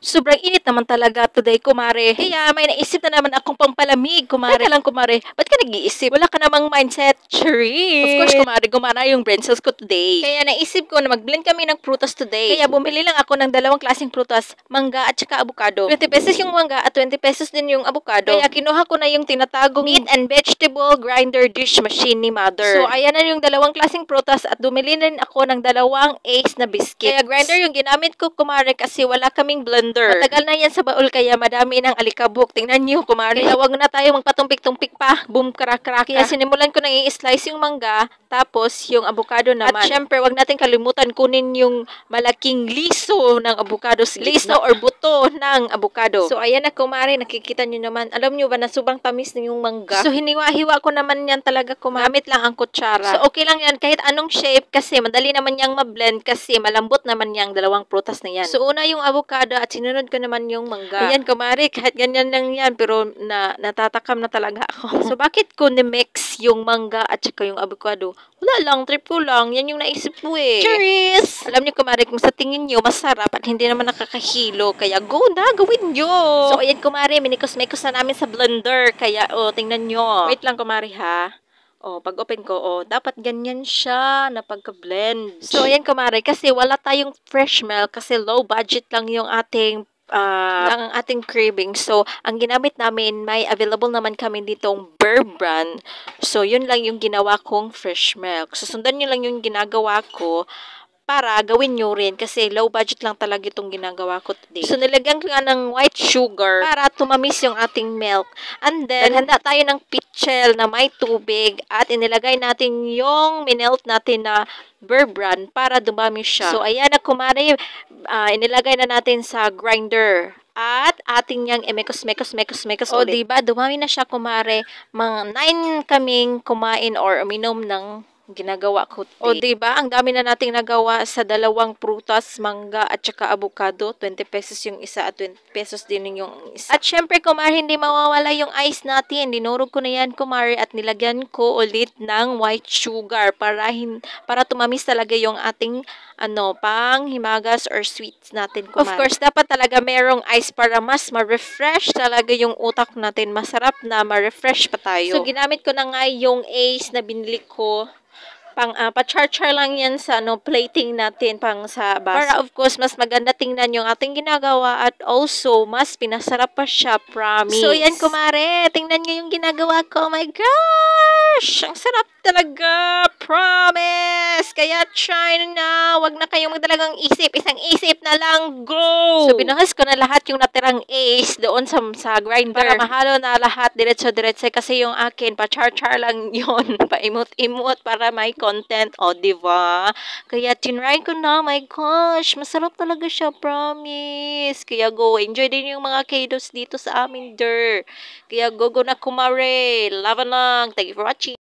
Sobrang init naman talaga today, kumare. Kaya may naisip na naman akong pampalamig, kumare. Teka lang, kumare. Ba't ka nag-iisip? Wala ka namang mindset. Charis! Of course, kumare, gumana yung brain cells ko today. Kaya naisip ko na mag-blend kami ng prutas today. Kaya bumili lang ako ng dalawang klaseng prutas, mangga at saka avocado. 20 pesos yung mangga at 20 pesos din yung avocado. Kaya kinuha ko na yung tinatagong meat and vegetable grinder dish machine ni mother. So, ayan na yung dalawang klaseng prutas at bumili din ako ng dalawang Ace na biscuit. Kaya grinder yung ginamit ko, kumare, kasi wala kaming blender. Matagal na yan sa baul kaya madami ng alikabok. Tingnan nyo, kumare. Kaya wag na tayo magpatumpik-tumpik pa. Boom, karak-karak. Kaya sinimulan ko nang i-slice yung mangga, tapos yung avocado naman. At syempre, wag natin kalimutan kunin yung malaking liso ng avocado. Liso or buto ng avocado. So, ayan na, kumare. Nakikita nyo naman. Alam nyo ba na sobrang tamis na yung mangga? So, hiniwa-hiwa ko naman yan talaga, kumamit lang ang kutsara. So, okay lang yan kahit anong shape kasi madali naman yang ma-blend kasi malambot naman yang dalawang prutas na yan. So, una yung avocado at sinunod ko naman yung mangga. Ayan, kumare, kahit ganyan lang yan, pero natatakam na talaga ako. So, bakit ko ni-mix yung mangga at saka yung avocado? Wala lang, trip ko lang. Yan yung naisip ko eh. Cheers! Alam niyo, kumare, kung sa tingin niyo masarap at hindi naman nakakahilo, kaya go na, gawin niyo! So, ayan, kumare, minikos-mekos na namin sa blender, kaya, tingnan niyo. Wait lang, kumare, ha? Pag open ko, dapat ganyan siya na pagka-blend. So, ayan, kumare, kasi wala tayong fresh milk kasi low budget lang yung ating ang ating craving. So, ang ginamit namin, may available naman kami ditong Bear Brand. So, yun lang yung ginawa kong fresh milk. So, sundan nyo lang yung ginagawa ko para gawin nyo rin kasi low budget lang talaga itong ginagawa ko today. So, nilagyan ko nga ng white sugar para tumamis yung ating milk. And then, handa tayo ng pitchel na may tubig at inilagay natin yung minelt natin na Bear Brand para dumami siya. So, ayan na, kumare, inilagay na natin sa grinder. At ating niyang mekos ulit. Diba? Dumami na siya, kumare. Mga 9 kaming kumain or uminom ng ginagawa ko today. Diba? Ang dami na nating nagawa sa dalawang prutas, mangga at saka avocado. 20 pesos yung isa at 20 pesos din yung isa. At syempre, kumare, hindi mawawala yung ice natin. Dinurog ko na yan, kumare, at nilagyan ko ulit ng white sugar para tumamis talaga yung ating pang himagas or sweets natin, kumare. Of course, dapat talaga merong ice para mas ma-refresh talaga yung utak natin. Masarap na ma-refresh pa tayo. So, ginamit ko na nga yung Ace na binili ko. Pa-char-char lang yan sa plating natin pang sa baso. Para of course, mas maganda tingnan yung ating ginagawa at also, mas pinasarap pa siya, promise. So, yan, kumare. Tingnan nyo yung ginagawa ko. Oh my gosh! Ang sarap talaga. Promise! Kaya try na. Wag na kayong magdalagang isip. Isang isip na lang. Go! So, binuhas ko na lahat yung natirang Ace doon sa grinder. Para mahalo na lahat. Diretso-diretso. Kasi yung akin, pa-char-char lang yun. Pa-imot-imot para may content. Diba? Kaya tinry ko na. My gosh! Masarap talaga siya. Promise! Kaya go. Enjoy din yung mga kiddos dito sa amin, Kaya go na, kumare. Laban lang. Thank you for watching.